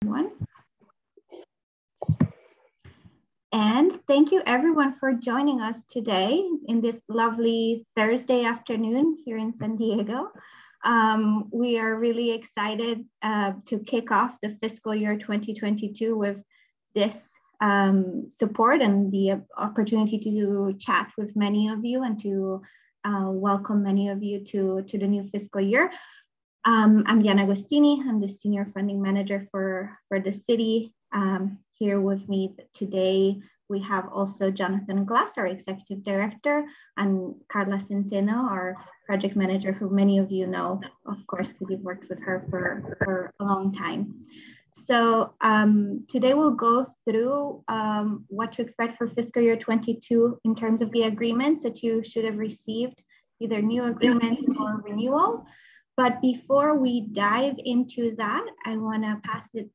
One. And thank you everyone for joining us today in this lovely Thursday afternoon here in San Diego. We are really excited to kick off the fiscal year 2022 with this support and the opportunity to chat with many of you and to welcome many of you to the new fiscal year. I'm Diana Agostini. I'm the Senior Funding Manager for the city. Here with me today, we have also Jonathan Glass, our Executive Director, and Carla Centeno, our Project Manager, who many of you know, of course, because you've worked with her for a long time. So today we'll go through what to expect for fiscal year 22 in terms of the agreements that you should have received, either new agreement or renewal. But before we dive into that, I want to pass it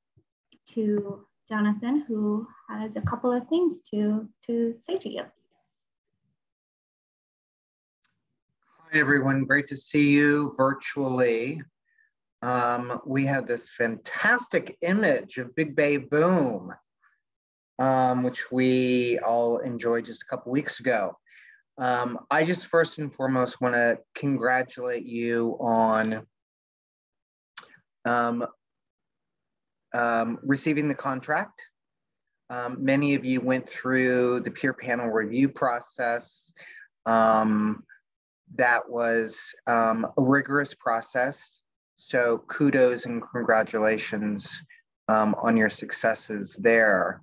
to Jonathan, who has a couple of things to say to you. Hi, everyone. Great to see you virtually. We have this fantastic image of Big Bay Boom, which we all enjoyed just a couple weeks ago. I just first and foremost want to congratulate you on receiving the contract. Many of you went through the peer panel review process. That was a rigorous process. So kudos and congratulations on your successes there.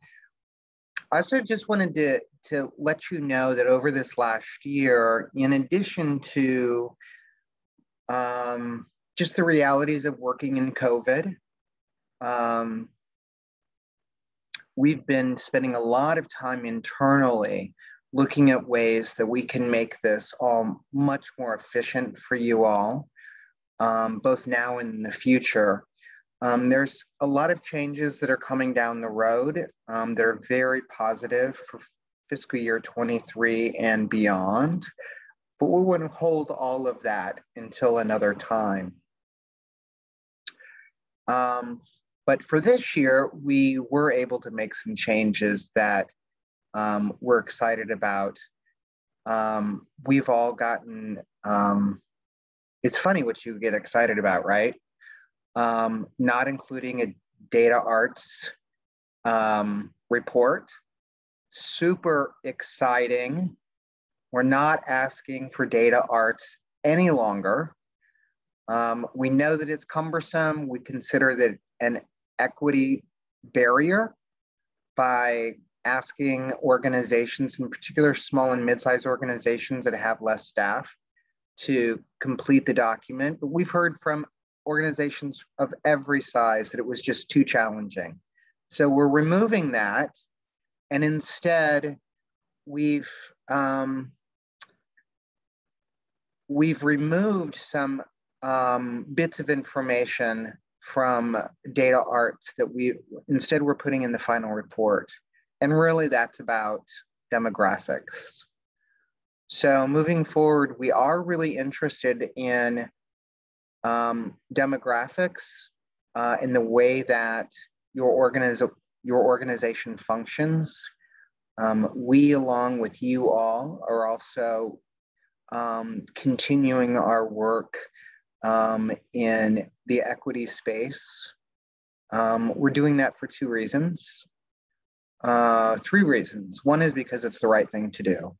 I also just wanted to let you know that over this last year, in addition to just the realities of working in COVID, we've been spending a lot of time internally looking at ways that we can make this all much more efficient for you all, both now and in the future. There's a lot of changes that are coming down the road that are very positive for fiscal year 23 and beyond, but we wouldn't hold all of that until another time. But for this year, we were able to make some changes that we're excited about. We've all gotten, it's funny what you get excited about, right? Not including a data arts report. Super exciting. We're not asking for data arts any longer. We know that it's cumbersome. We consider that an equity barrier by asking organizations, in particular small and mid-sized organizations that have less staff, to complete the document. But we've heard from organizations of every size that it was just too challenging. So we're removing that, and instead we've removed some bits of information from data arts that we're putting in the final report. And really that's about demographics. So moving forward, we are really interested in demographics in the way that your organization functions. We, along with you all, are also continuing our work in the equity space. We're doing that for three reasons. One is because it's the right thing to do.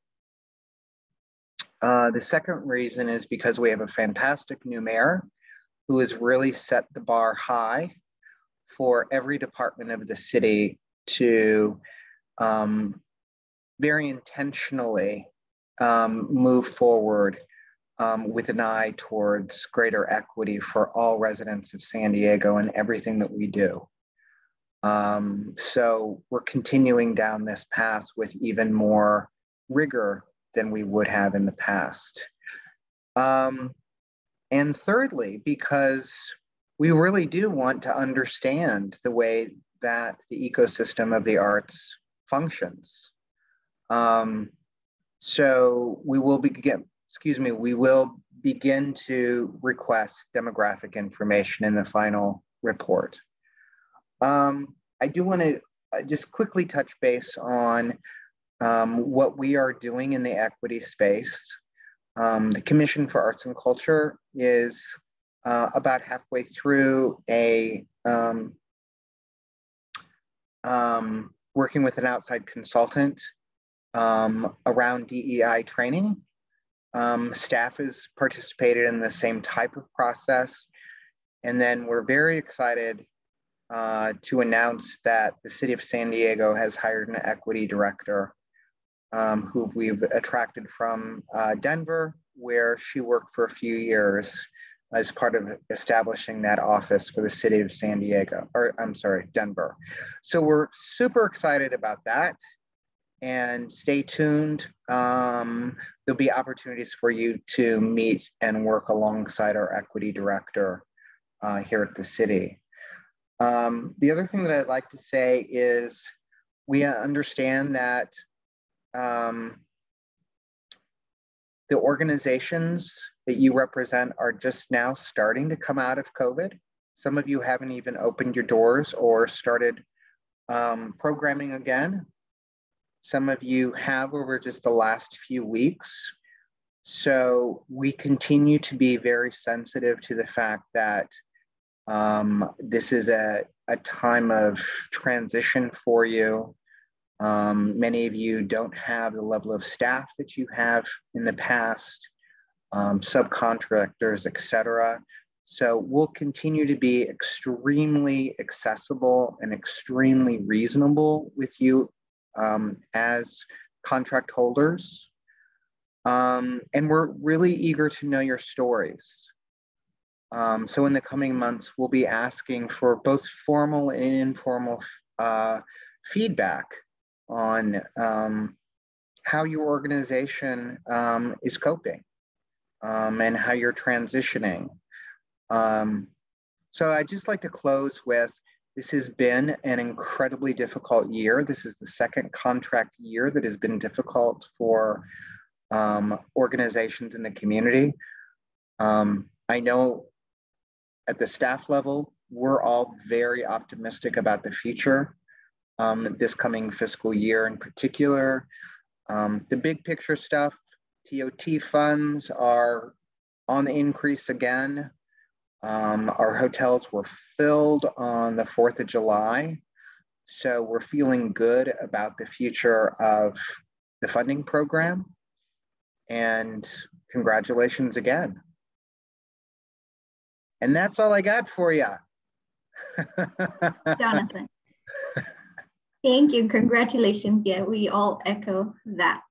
The second reason is because we have a fantastic new mayor who has really set the bar high for every department of the city to very intentionally move forward with an eye towards greater equity for all residents of San Diego and everything that we do. So we're continuing down this path with even more rigor than we would have in the past. And thirdly, because we really do want to understand the way that the ecosystem of the arts functions. So we will begin to request demographic information in the final report. I do want to just quickly touch base on what we are doing in the equity space. The Commission for Arts and Culture is about halfway through a working with an outside consultant around DEI training. Staff has participated in the same type of process. And then we're very excited to announce that the City of San Diego has hired an equity director who we've attracted from Denver, where she worked for a few years as part of establishing that office for the City of San Diego, or I'm sorry, Denver. So we're super excited about that. And stay tuned. There'll be opportunities for you to meet and work alongside our equity director here at the city. The other thing that I'd like to say is we understand that the organizations that you represent are just now starting to come out of COVID. Some of you haven't even opened your doors or started programming again. Some of you have over just the last few weeks. So we continue to be very sensitive to the fact that this is a time of transition for you. Many of you don't have the level of staff that you have in the past, subcontractors, et cetera. So we'll continue to be extremely accessible and extremely reasonable with you as contract holders. And we're really eager to know your stories. So in the coming months, we'll be asking for both formal and informal feedback on how your organization is coping and how you're transitioning. So I'd just like to close with, this has been an incredibly difficult year. This is the second contract year that has been difficult for organizations in the community. I know at the staff level, we're all very optimistic about the future, this coming fiscal year in particular. The big picture stuff, TOT funds are on the increase again. Our hotels were filled on the 4th of July. So we're feeling good about the future of the funding program. And congratulations again. And that's all I got for you. Jonathan. Thank you. Congratulations. Yeah, we all echo that.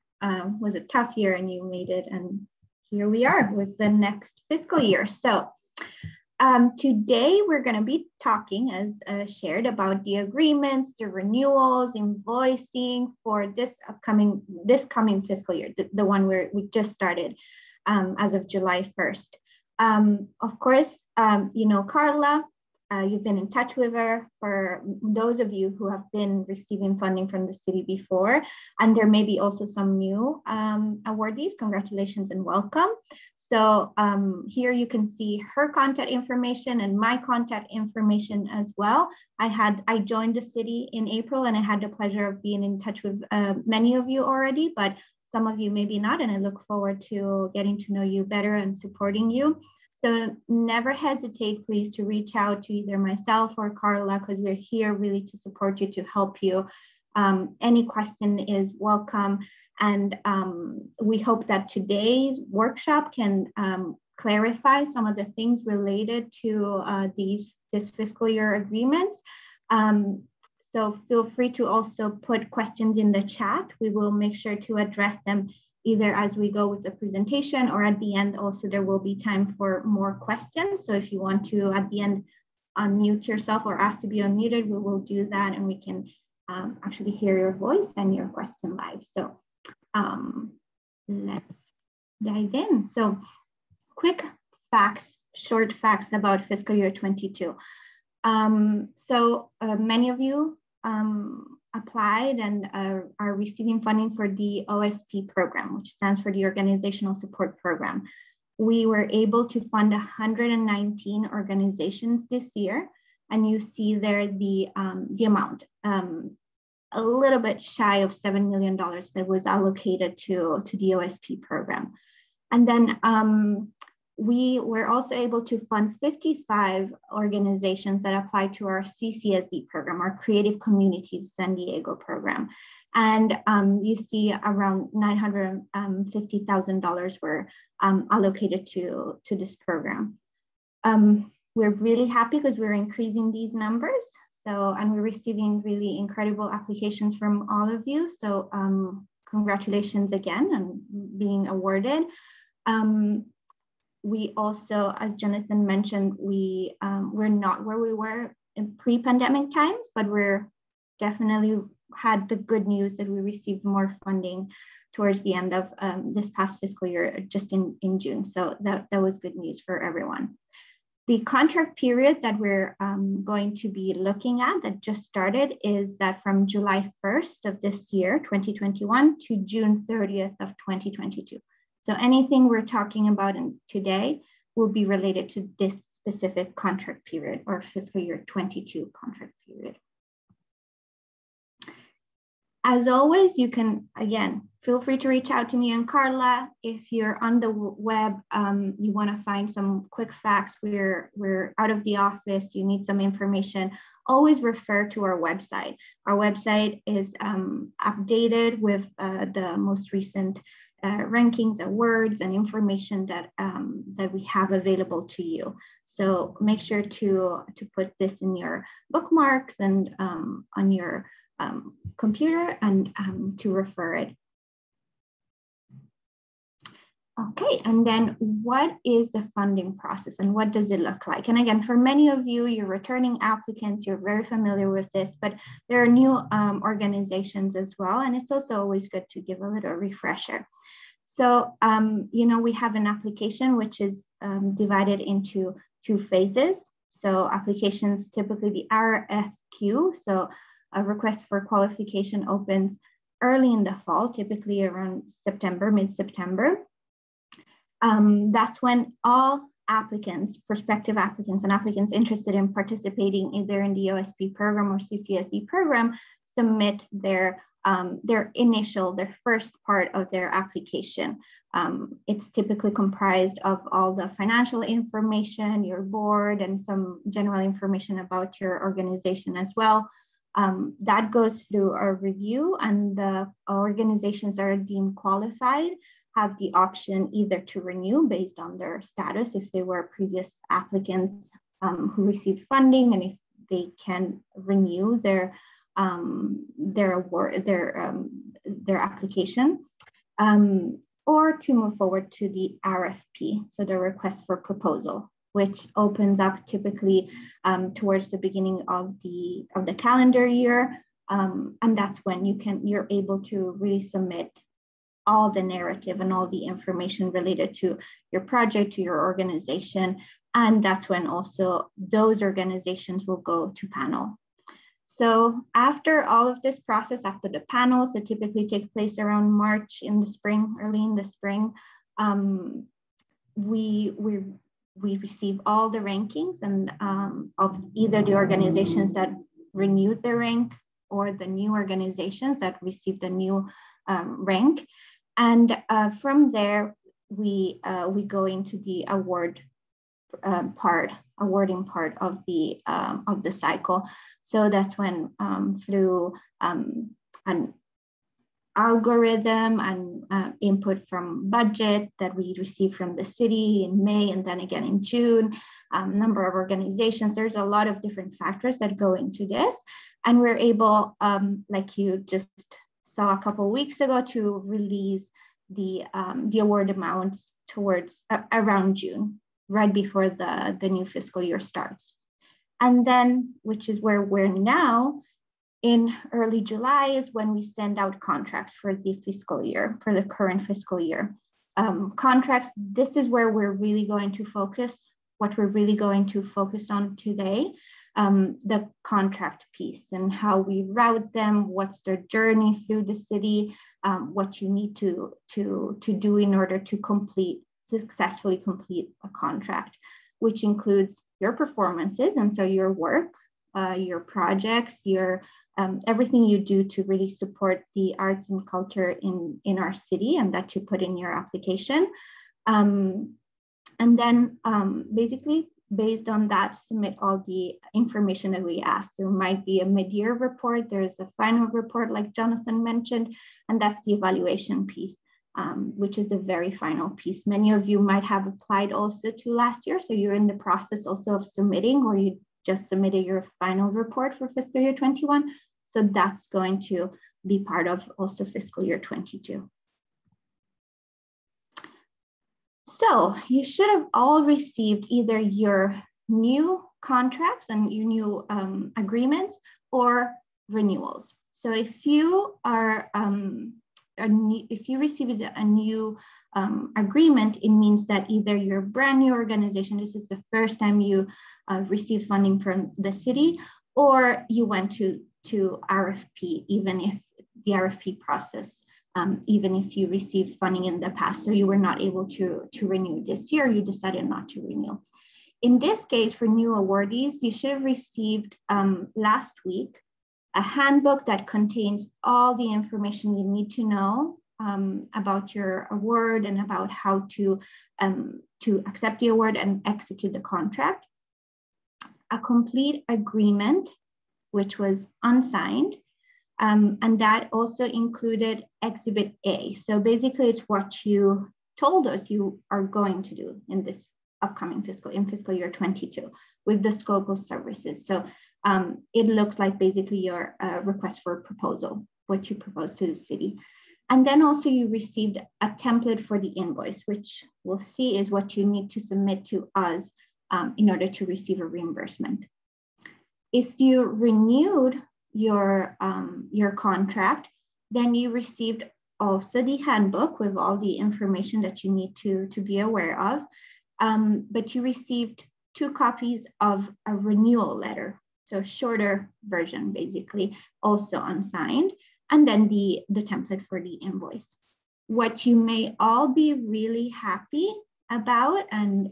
Was a tough year and you made it. And here we are with the next fiscal year. So today we're going to be talking, as shared, about the agreements, the renewals, invoicing for this coming fiscal year, the one where we just started as of July 1st. Of course, you know Carla. You've been in touch with her. For those of you who have been receiving funding from the city before, and there may be also some new awardees, congratulations and welcome. So here you can see her contact information and my contact information as well. I joined the city in April and I had the pleasure of being in touch with many of you already, but some of you maybe not, and I look forward to getting to know you better and supporting you. So never hesitate, please, to reach out to either myself or Carla, because we're here really to support you, to help you. Any question is welcome. And we hope that today's workshop can clarify some of the things related to this fiscal year agreements. So feel free to also put questions in the chat. We will make sure to address them either as we go with the presentation or at the end. Also, there will be time for more questions. So if you want to, at the end, unmute yourself or ask to be unmuted, we will do that and we can actually hear your voice and your question live. So let's dive in. So quick facts, short facts about fiscal year 22. Many of you applied and are receiving funding for the OSP program, which stands for the Organizational Support Program. We were able to fund 119 organizations this year. and you see there the amount, a little bit shy of $7 million that was allocated to the OSP program. And then we were also able to fund 55 organizations that applied to our CCSD program, our Creative Communities San Diego program. And you see around $950,000 were allocated to this program. We're really happy because we're increasing these numbers. So, and we're receiving really incredible applications from all of you. So congratulations again on being awarded. We also, as Jonathan mentioned, we're not where we were in pre-pandemic times, but we're definitely had the good news that we received more funding towards the end of this past fiscal year, just in June. So that was good news for everyone. The contract period that we're going to be looking at that just started is that from July 1st of this year, 2021 to June 30th of 2022. So anything we're talking about today will be related to this specific contract period or fiscal year 22 contract period. As always, you can, again, feel free to reach out to me and Carla. If you're on the web, you want to find some quick facts, we're out of the office, you need some information, always refer to our website. Our website is updated with the most recent rankings, awards, and information that we have available to you. So make sure to put this in your bookmarks and on your computer and to refer it. Okay, and then what is the funding process and what does it look like? And again, for many of you, you're returning applicants, you're very familiar with this, but there are new organizations as well. And it's also always good to give a little refresher. So, you know, we have an application which is divided into 2 phases. So applications, typically the RFQ, so a request for qualification opens early in the fall, typically around September, mid-September. That's when all applicants, prospective applicants and applicants interested in participating either in the OSP program or CCSD program submit their first part of their application. It's typically comprised of all the financial information, your board, and some general information about your organization as well. That goes through a review, and the organizations that are deemed qualified have the option either to renew based on their status, if they were previous applicants who received funding, and if they can renew their application, or to move forward to the RFP, so the request for proposal, which opens up typically towards the beginning of the calendar year, and that's when you're able to really submit all the narrative and all the information related to your project, to your organization, and that's when also those organizations will go to panel. So after all of this process, after the panels that typically take place around March in the spring, early in the spring, we receive all the rankings and of either the organizations that renewed their rank or the new organizations that received the new rank. And from there, we go into the awarding part of the cycle. So that's when through an algorithm and input from budget that we receive from the city in May and then again in June, number of organizations, there's a lot of different factors that go into this. And we're able, like you just saw a couple of weeks ago, to release the award amounts towards around June, right before the new fiscal year starts. And then, which is where we're now, in early July is when we send out contracts for the fiscal year, for the current fiscal year. Contracts, this is where we're really going to focus, what we're really going to focus on today, the contract piece and how we route them, what's their journey through the city, what you need to do in order to successfully complete a contract. which includes your performances, and so your work, your projects, your everything you do to really support the arts and culture in our city, and that you put in your application. And then basically, based on that, submit all the information that we asked. There might be a mid-year report, there's a final report like Jonathan mentioned, and that's the evaluation piece, which is the very final piece. Many of you might have applied also to last year, so you're in the process also of submitting, or you just submitted your final report for fiscal year 21. So that's going to be part of also fiscal year 22. So you should have all received either your new contracts and your new agreements or renewals. So if you are, if you received a new agreement, it means that either you're a brand new organization, this is the first time you received funding from the city, or you went to RFP, even if the RFP process, even if you received funding in the past, so you were not able to renew this year, you decided not to renew. In this case, for new awardees, you should have received last week a handbook that contains all the information you need to know about your award and about how to accept the award and execute the contract. A complete agreement, which was unsigned, and that also included Exhibit A. So basically, it's what you told us you are going to do in this upcoming fiscal year 22 with the scope of services. So it looks like basically your request for a proposal, what you propose to the city. And then also you received a template for the invoice, which we'll see is what you need to submit to us in order to receive a reimbursement. If you renewed your contract, then you received also the handbook with all the information that you need to be aware of, but you received 2 copies of a renewal letter, so shorter version basically, also unsigned, and then the template for the invoice. What you may all be really happy about, and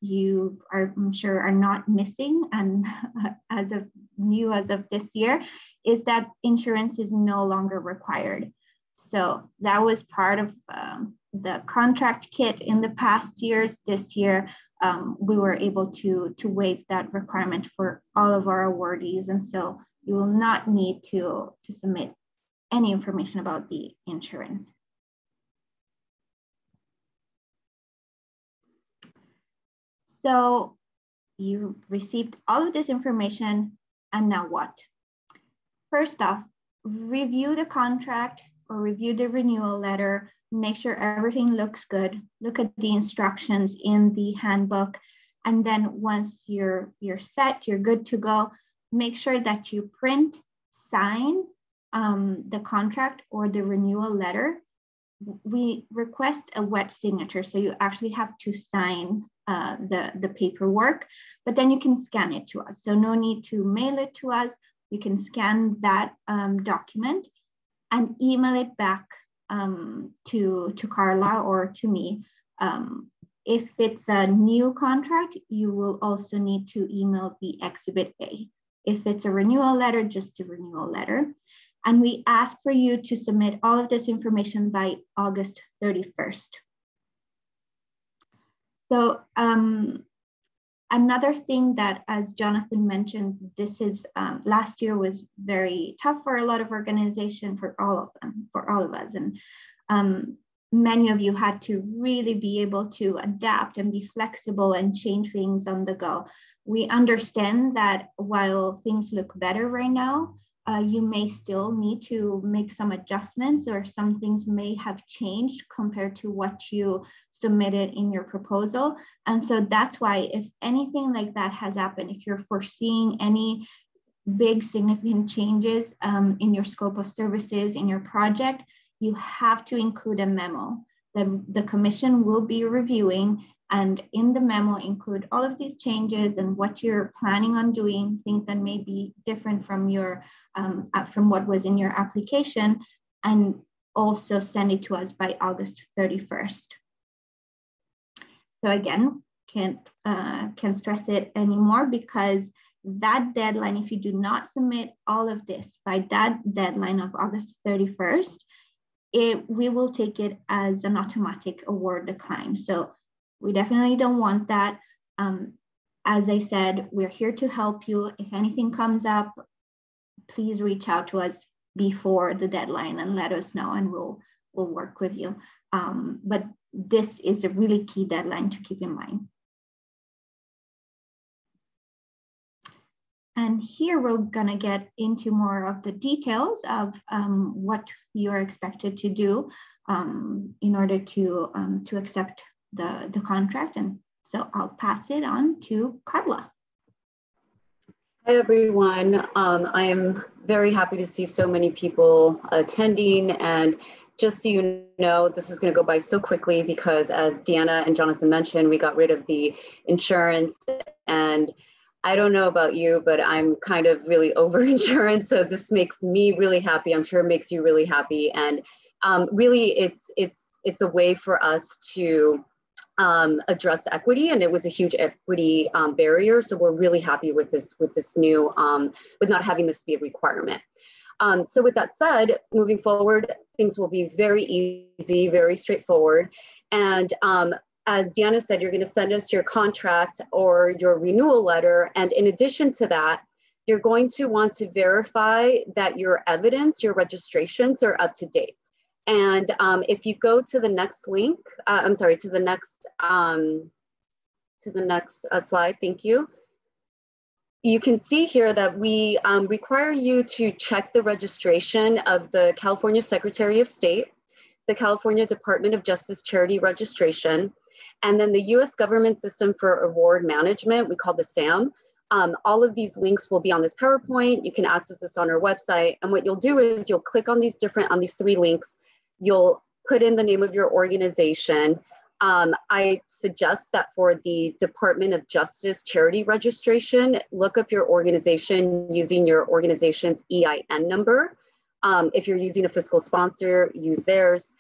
you are, I'm sure, are not missing, and as of this year, is that insurance is no longer required. So that was part of the contract kit in the past years. This year, we were able to waive that requirement for all of our awardees, and so you will not need to submit any information about the insurance. So you received all of this information, and now what? First off, review the contract or review the renewal letter, make sure everything looks good, look at the instructions in the handbook, and then once you're set, you're good to go, make sure that you print, sign the contract or the renewal letter. We request a wet signature, so you actually have to sign the paperwork, but then you can scan it to us. So no need to mail it to us. You can scan that document and email it back to Carla or to me. If it's a new contract, you will also need to email the Exhibit A. If it's a renewal letter, just a renewal letter. And we ask for you to submit all of this information by August 31st. So another thing that, as Jonathan mentioned, this is last year was very tough for a lot of organizations, for all of us. And many of you had to really be able to adapt and be flexible and change things on the go. We understand that while things look better right now, you may still need to make some adjustments, or some things may have changed compared to what you submitted in your proposal. And so that's why, if anything like that has happened, if you're foreseeing any big significant changes in your scope of services in your project, you have to include a memo that the commission will be reviewing, and in the memo include all of these changes and what you're planning on doing, things that may be different from your from what was in your application, and also send it to us by August 31st. So again, can't can stress it anymore, because that deadline, if you do not submit all of this by that deadline of August 31st, we will take it as an automatic award decline. So we definitely don't want that. As I said, we're here to help you. If anything comes up, please reach out to us before the deadline and let us know, and we'll work with you. But this is a really key deadline to keep in mind. And here we're gonna get into more of the details of what you're expected to do in order to accept the contract. And so I'll pass it on to Carla. Hi, everyone. I am very happy to see so many people attending. And just so you know, this is going to go by so quickly because, as Deanna and Jonathan mentioned, we got rid of the insurance. And I don't know about you, but I'm kind of really over insurance. So this makes me really happy. I'm sure it makes you really happy. And really, it's a way for us to address equity, and it was a huge equity barrier. So we're really happy with this new, with not having this be a requirement. So with that said, moving forward, things will be very easy, very straightforward. And as Deanna said, you're going to send us your contract or your renewal letter. And in addition to that, you're going to want to verify that your evidence, your registrations are up to date. And if you go to the next link, to the next slide, thank you. You can see here that we require you to check the registration of the California Secretary of State, the California Department of Justice Charity Registration, and then the U.S. Government System for Award Management, we call the SAM. All of these links will be on this PowerPoint. You can access this on our website. And what you'll do is you'll click on these 3 links. You'll put in the name of your organization. I suggest that for the Department of Justice Charity Registration, look up your organization using your organization's EIN number. If you're using a fiscal sponsor, use theirs.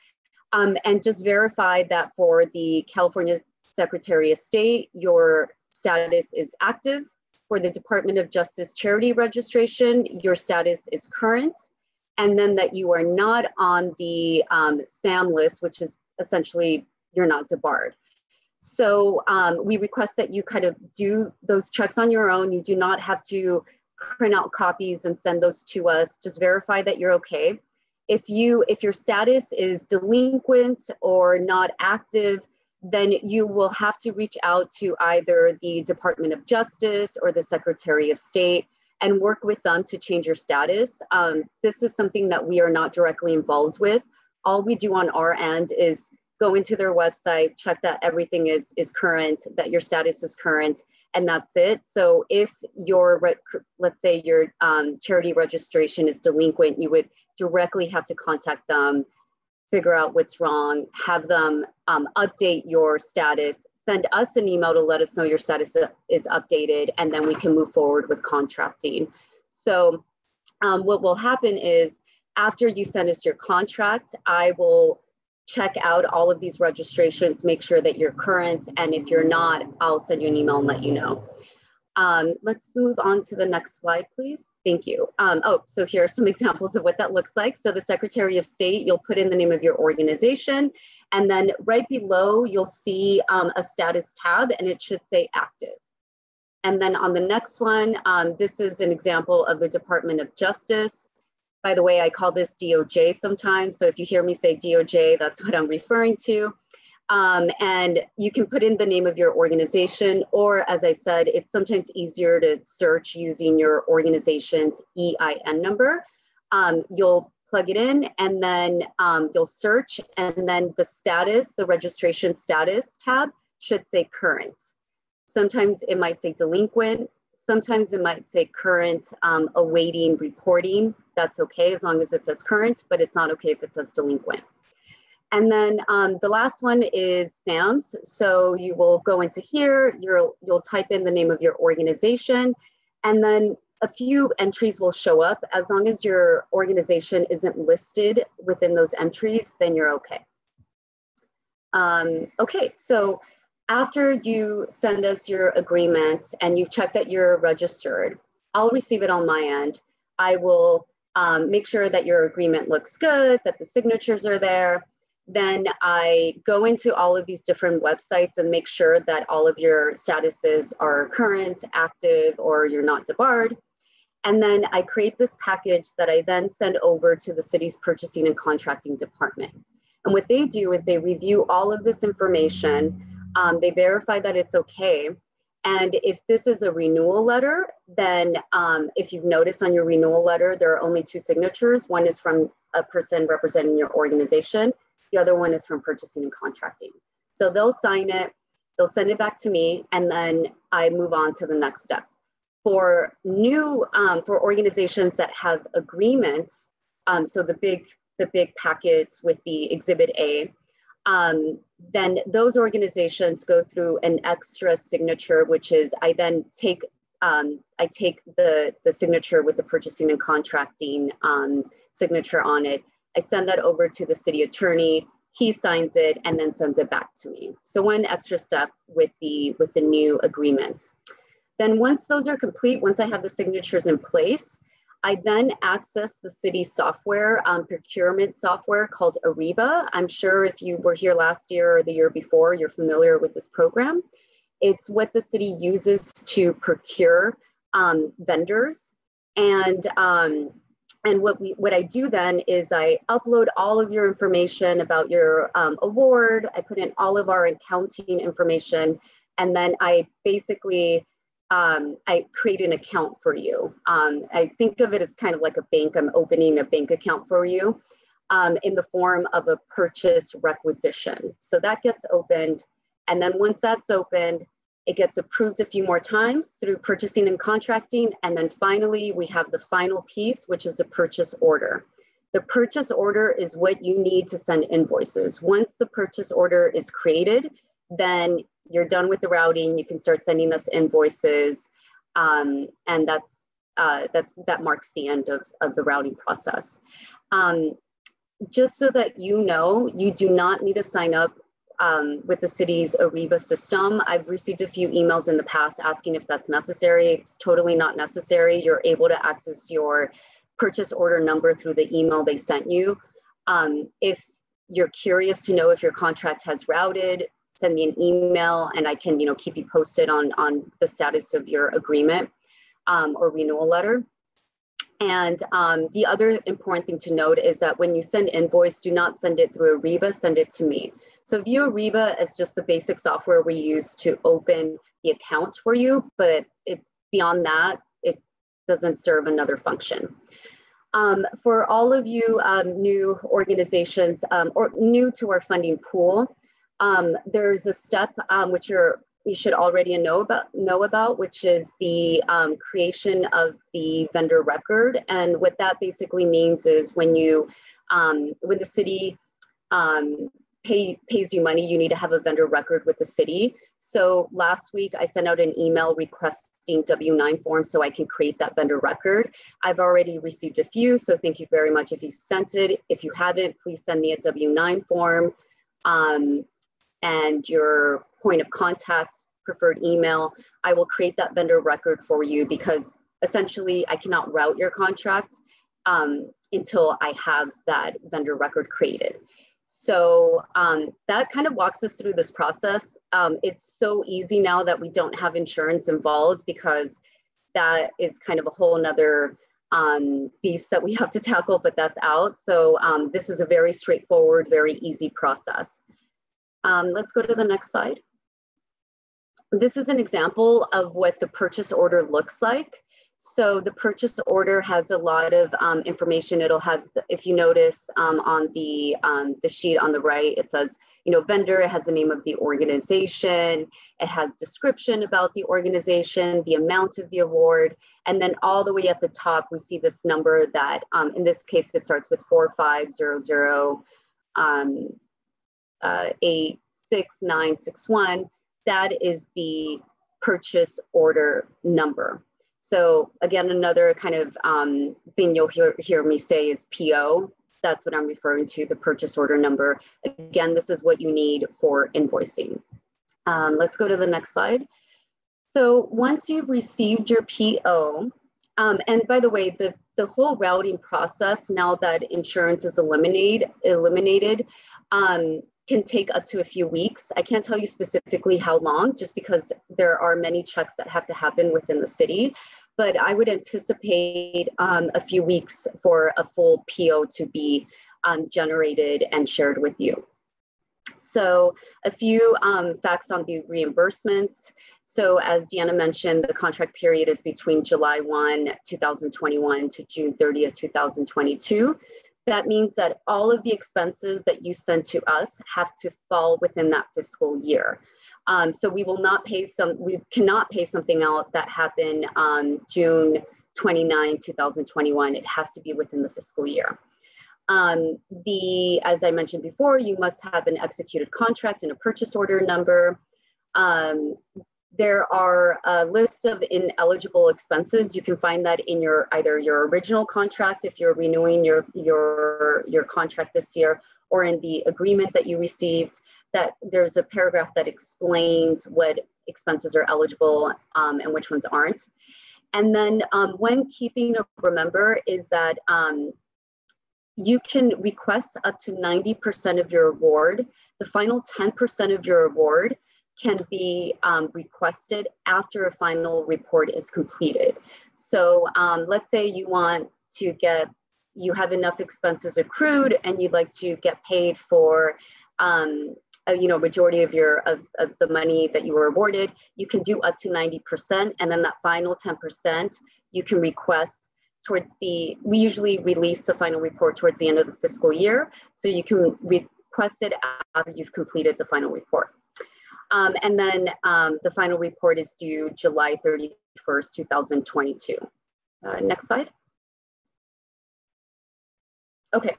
And just verify that for the California Secretary of State, your status is active. For the Department of Justice Charity Registration, your status is current. And then that you are not on the SAM list, which is essentially you're not debarred. So we request that you kind of do those checks on your own. You do not have to print out copies and send those to us. Just verify that you're okay. If your status is delinquent or not active, then you will have to reach out to either the Department of Justice or the Secretary of State and work with them to change your status. This is something that we are not directly involved with. All we do on our end is go into their website, check that everything is current, that your status is current, and that's it. So if let's say your charity registration is delinquent, you would directly have to contact them, figure out what's wrong, have them update your status, send us an email to let us know your status is updated, and then we can move forward with contracting. So what will happen is after you send us your contract, I will check out all of these registrations, make sure that you're current, and if you're not, I'll send you an email and let you know. Let's move on to the next slide, please. Thank you. So here are some examples of what that looks like. So the Secretary of State, you'll put in the name of your organization, and then right below, you'll see a status tab, and it should say active. And then on the next one, this is an example of the Department of Justice. By the way, I call this DOJ sometimes. So if you hear me say DOJ, that's what I'm referring to. And you can put in the name of your organization, or as I said, it's sometimes easier to search using your organization's EIN number. You'll plug it in, and then you'll search, and then the status, the registration status tab should say current. Sometimes it might say delinquent. Sometimes it might say current, awaiting reporting. That's okay as long as it says current, but it's not okay if it says delinquent. And then the last one is SAMS. So you will go into here, you'll type in the name of your organization, and then a few entries will show up. As long as your organization isn't listed within those entries, then you're okay. Okay, so After you send us your agreement and you check that you're registered, I'll receive it on my end. I will make sure that your agreement looks good, that the signatures are there. Then I go into all of these different websites and make sure that all of your statuses are current, active, or you're not debarred. And then I create this package that I then send over to the city's purchasing and contracting department. And what they do is they review all of this information. They verify that it's okay. And if this is a renewal letter, then if you've noticed on your renewal letter, there are only 2 signatures. One is from a person representing your organization. The other one is from purchasing and contracting. So they'll sign it, they'll send it back to me, and then I move on to the next step. For for organizations that have agreements, so the big packets with the Exhibit A, then those organizations go through an extra signature, which is I then take the signature with the purchasing and contracting signature on it. I send that over to the city attorney. He signs it and then sends it back to me. So one extra step with the new agreements. Then once those are complete, once I have the signatures in place, I then access the city's software, procurement software called Ariba. I'm sure if you were here last year or the year before, you're familiar with this program. It's what the city uses to procure vendors. And what I do then is I upload all of your information about your award. I put in all of our accounting information, and then I basically I create an account for you. I think of it as kind of like a bank. I'm opening a bank account for you in the form of a purchase requisition. So that gets opened. And then once that's opened, it gets approved a few more times through purchasing and contracting. And then finally, we have the final piece, which is the purchase order. The purchase order is what you need to send invoices. Once the purchase order is created, then you're done with the routing. You can start sending us invoices, and that marks the end of the routing process. Just so that you know, you do not need to sign up with the city's Ariba system. I've received a few emails in the past asking if that's necessary. It's totally not necessary. You're able to access your purchase order number through the email they sent you. If you're curious to know if your contract has routed, send me an email and I can keep you posted on the status of your agreement or renewal letter. And the other important thing to note is that when you send invoice, do not send it through Ariba, send it to me. So view Ariba as just the basic software we use to open the account for you, but beyond that, it doesn't serve another function. For all of you new organizations or new to our funding pool, there's a step which you should already know about, which is the creation of the vendor record. And what that basically means is when the city pays you money, you need to have a vendor record with the city. So last week I sent out an email requesting W-9 forms so I can create that vendor record. I've already received a few, so thank you very much if you sent it. If you haven't, please send me a W-9 form. And your point of contact, preferred email. I will create that vendor record for you because essentially I cannot route your contract until I have that vendor record created. So that kind of walks us through this process. It's so easy now that we don't have insurance involved because that is kind of a whole nother beast that we have to tackle, but that's out. So this is a very straightforward, very easy process. Let's go to the next slide. This is an example of what the purchase order looks like. So the purchase order has a lot of information. It'll have, if you notice on the sheet on the right, it says, vendor, it has the name of the organization, it has description about the organization, the amount of the award, and then all the way at the top, we see this number that, in this case, it starts with 4500 86961. That is the purchase order number. So again, another kind of thing you'll hear me say is PO. That's what I'm referring to, the purchase order number. Again, this is what you need for invoicing. Let's go to the next slide. So once you've received your PO, and by the way, the whole routing process, now that insurance is eliminated, can take up to a few weeks. I can't tell you specifically how long, just because there are many checks that have to happen within the city, but I would anticipate a few weeks for a full PO to be generated and shared with you. So a few facts on the reimbursements. So as Deanna mentioned, the contract period is between July 1, 2021 to June 30th, 2022. That means that all of the expenses that you send to us have to fall within that fiscal year. So we cannot pay something out that happened June 29, 2021. It has to be within the fiscal year. As I mentioned before, you must have an executed contract and a purchase order number. There are a list of ineligible expenses. You can find that in either your original contract if you're renewing your contract this year, or in the agreement that you received, that there's a paragraph that explains what expenses are eligible and which ones aren't. And then one key thing to remember is that you can request up to 90% of your award. The final 10% of your award can be requested after a final report is completed. So let's say you want to you have enough expenses accrued and you'd like to get paid for majority of the money that you were awarded. You can do up to 90%, and then that final 10% you can request we usually release the final report towards the end of the fiscal year, so you can request it after you've completed the final report. And then the final report is due July 31st, 2022. Next slide. Okay.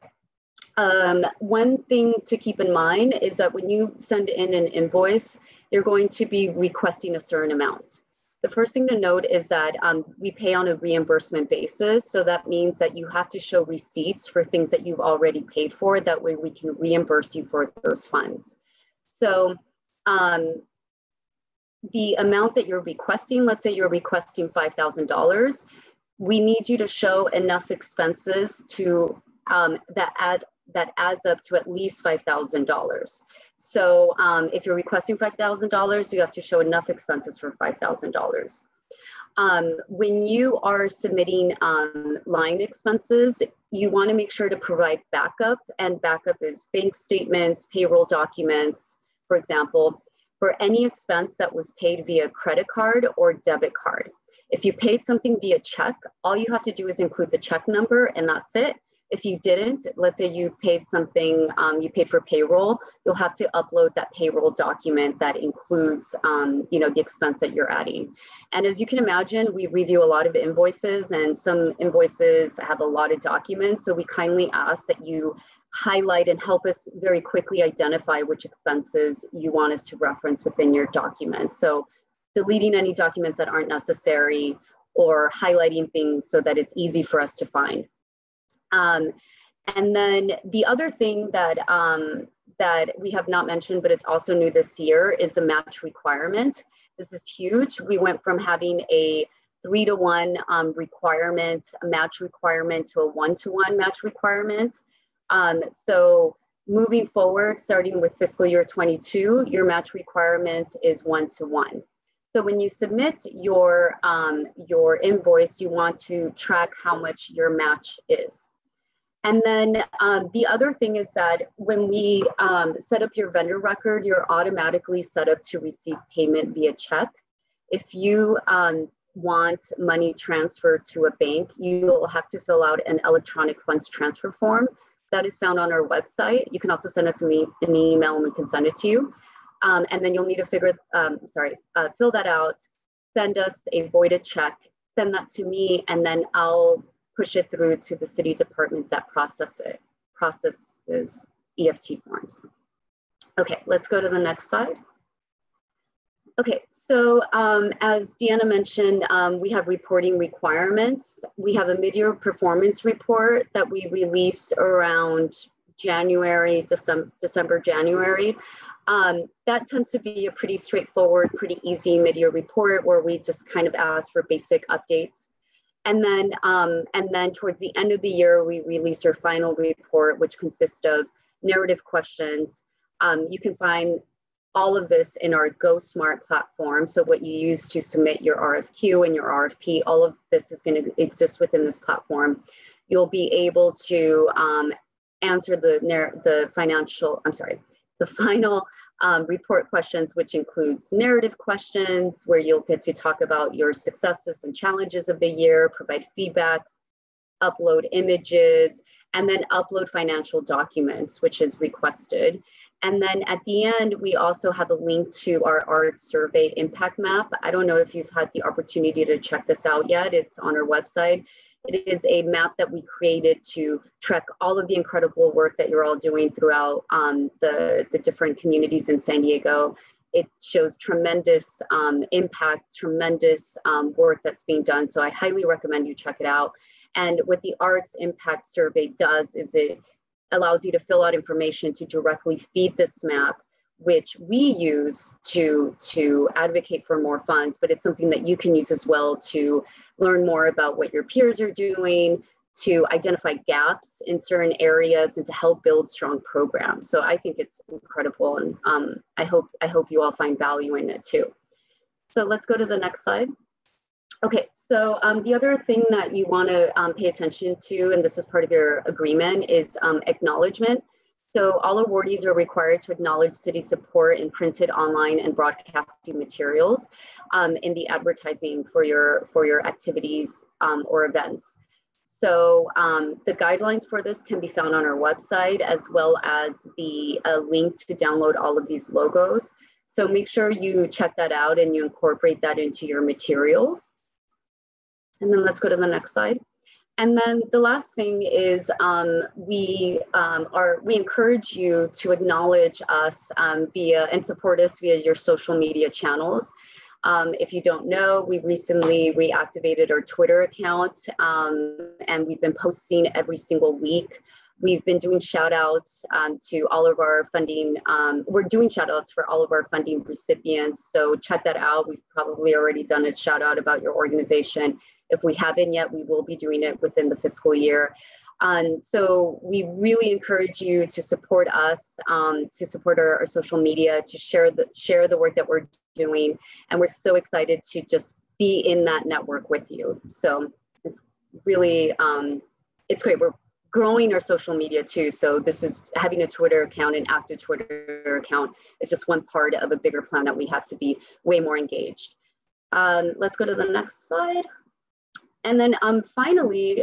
One thing to keep in mind is that when you send in an invoice, you're going to be requesting a certain amount. The first thing to note is that we pay on a reimbursement basis. So that means that you have to show receipts for things that you've already paid for. That way we can reimburse you for those funds. So the amount that you're requesting, let's say you're requesting $5,000, we need you to show enough expenses to that adds up to at least $5,000. So if you're requesting $5,000, you have to show enough expenses for $5,000. When you are submitting line expenses, you want to make sure to provide backup, and backup is bank statements, payroll documents, for example, for any expense that was paid via credit card or debit card. If you paid something via check, all you have to do is include the check number and that's it. If you didn't, let's say you paid something, you paid for payroll, you'll have to upload that payroll document that includes, the expense that you're adding. And as you can imagine, we review a lot of invoices, and some invoices have a lot of documents. So we kindly ask that you highlight and help us very quickly identify which expenses you want us to reference within your document. So deleting any documents that aren't necessary, or highlighting things so that it's easy for us to find. And then the other thing that we have not mentioned, but it's also new this year, is the match requirement. This is huge. We went from having a 3-to-1 requirement, a match requirement, to a 1-to-1 match requirement. So moving forward, starting with fiscal year 22, your match requirement is 1-to-1. So when you submit your invoice, you want to track how much your match is. And then the other thing is that when we set up your vendor record, you're automatically set up to receive payment via check. If you want money transferred to a bank, you'll have to fill out an electronic funds transfer form that is found on our website. You can also send us an email and we can send it to you. And then you'll need to fill that out, send us a voided check, send that to me, and then I'll push it through to the city department that processes EFT forms. Okay, let's go to the next slide. Okay, so as Deanna mentioned, we have reporting requirements. We have a mid-year performance report that we released around January, December, January. That tends to be a pretty straightforward, pretty easy mid-year report where we just kind of ask for basic updates. And then towards the end of the year, we release our final report, which consists of narrative questions. You can find all of this in our Go Smart platform. So what you use to submit your RFQ and your RFP, all of this is going to exist within this platform. You'll be able to answer the final report questions, which includes narrative questions, where you'll get to talk about your successes and challenges of the year, provide feedbacks, upload images, and then upload financial documents, which is requested. And then at the end, we also have a link to our art survey impact map. I don't know if you've had the opportunity to check this out yet. It's on our website. It is a map that we created to track all of the incredible work that you're all doing throughout the different communities in San Diego. It shows tremendous impact, tremendous work that's being done. So I highly recommend you check it out. And what the Arts Impact Survey does is it allows you to fill out information to directly feed this map, which we use to advocate for more funds, but it's something that you can use as well to learn more about what your peers are doing, to identify gaps in certain areas, and to help build strong programs. So I think it's incredible, and I hope you all find value in it too. So let's go to the next slide. Okay, so the other thing that you want to pay attention to, and this is part of your agreement, is acknowledgement. So all awardees are required to acknowledge city support in printed, online, and broadcasting materials in the advertising for your activities or events. So the guidelines for this can be found on our website, as well as the link to download all of these logos. So make sure you check that out and you incorporate that into your materials. And then let's go to the next slide. And then the last thing is we encourage you to acknowledge us and support us via your social media channels. If you don't know, we recently reactivated our Twitter account and we've been posting every single week. We've been doing shout outs to all of our funding. We're doing shout outs for all of our funding recipients. So check that out. We've probably already done a shout out about your organization. If we haven't yet, we will be doing it within the fiscal year. So we really encourage you to support us, to support our social media, to share the work that we're doing. And we're so excited to just be in that network with you. So it's really, it's great. We're growing our social media too. So this is having a Twitter account, an active Twitter account is just one part of a bigger plan that we have to be way more engaged. Let's go to the next slide. And then finally,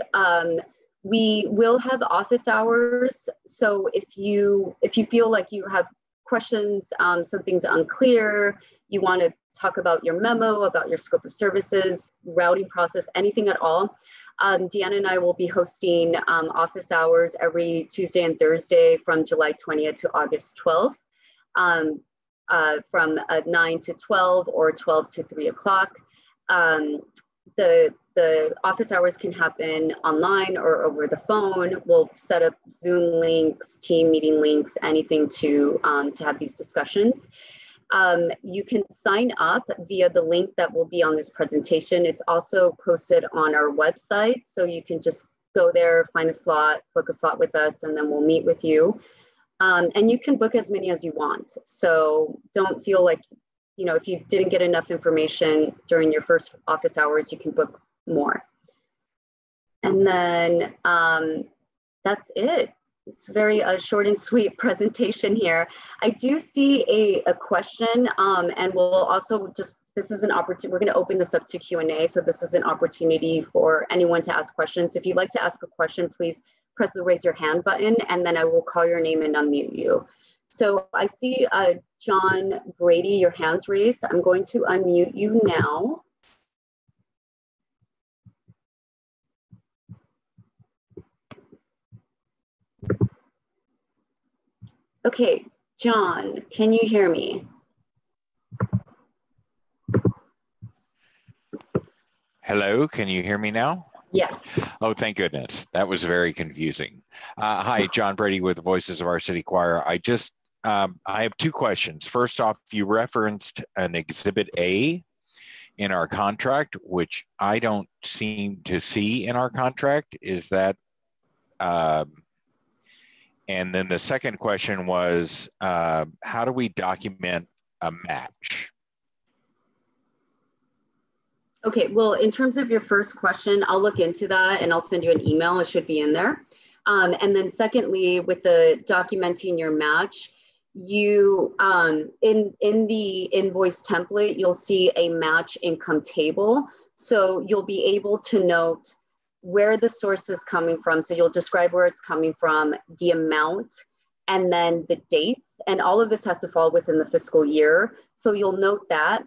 we will have office hours. So if you feel like you have questions, something's unclear, you want to talk about your memo, about your scope of services, routing process, anything at all, Deanna and I will be hosting office hours every Tuesday and Thursday from July 20th to August 12th, from 9 to 12 or 12 to 3 o'clock. The office hours can happen online or over the phone. We'll set up Zoom links, team meeting links, anything to have these discussions. You can sign up via the link that will be on this presentation. It's also posted on our website, so you can just go there, find a slot, book a slot with us, and then we'll meet with you. And you can book as many as you want. So don't feel like, you know, if you didn't get enough information during your first office hours, you can book more. And then that's it. It's very short and sweet presentation here. I do see a question, and we'll also just, this is an opportunity, we're gonna open this up to Q&A, so this is an opportunity for anyone to ask questions. If you'd like to ask a question, please press the raise your hand button, and then I will call your name and unmute you. So I see John Brady, your hand's raised. I'm going to unmute you now. Okay, John, can you hear me? Hello, can you hear me now? Yes. Oh, thank goodness. That was very confusing. Hi, John Brady with the Voices of Our City Choir. I just I have two questions. First off, you referenced an Exhibit A in our contract, which I don't seem to see in our contract. Is that, and then the second question was, how do we document a match? Okay, well, in terms of your first question, I'll look into that and I'll send you an email. It should be in there. And then secondly, with the documenting your match, you in the invoice template, you'll see a match income table. So you'll be able to note where the source is coming from. So you'll describe where it's coming from, the amount, and then the dates. And all of this has to fall within the fiscal year. So you'll note that.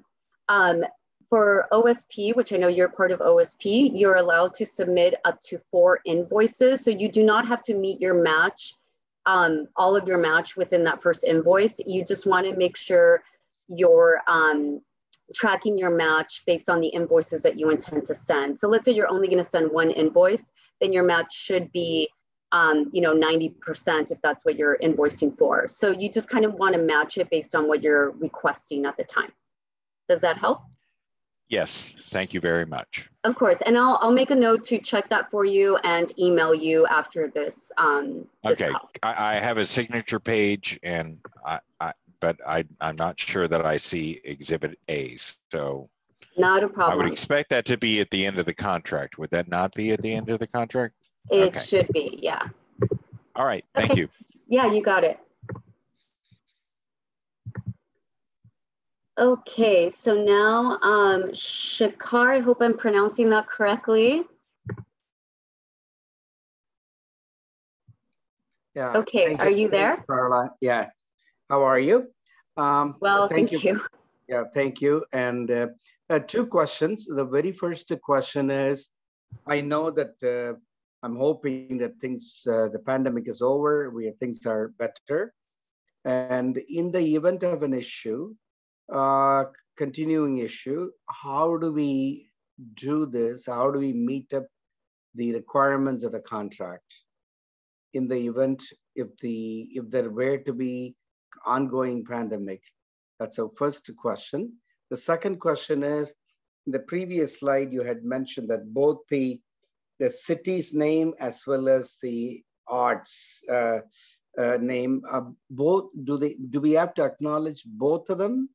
For OSP, which I know you're part of OSP, you're allowed to submit up to 4 invoices. So you do not have to meet your match, all of your match within that first invoice. You just want to make sure you're tracking your match based on the invoices that you intend to send. So let's say you're only going to send 1 invoice, then your match should be 90% if that's what you're invoicing for. So you just kind of want to match it based on what you're requesting at the time. Does that help? Yes, thank you very much. Of course, and I'll make a note to check that for you and email you after this. Okay, I have a signature page, and but I'm not sure that I see Exhibit A, so not a problem. I would expect that to be at the end of the contract. Would that not be at the end of the contract? It should be, yeah. All right, thank you. Yeah, you got it. Okay, so now Shakar, I hope I'm pronouncing that correctly. Yeah. Okay, are you there? Carla. Yeah. How are you? Well, thank you. Yeah, thank you. And 2 questions. The very first question is, I know that I'm hoping that the pandemic is over, things are better. And in the event of an issue, continuing issue, how do we do this? How do we meet up the requirements of the contract in the event if there were to be ongoing pandemic? That's our first question. The second question is, in the previous slide, you had mentioned that both the city's name as well as the arts name, both do we have to acknowledge both of them,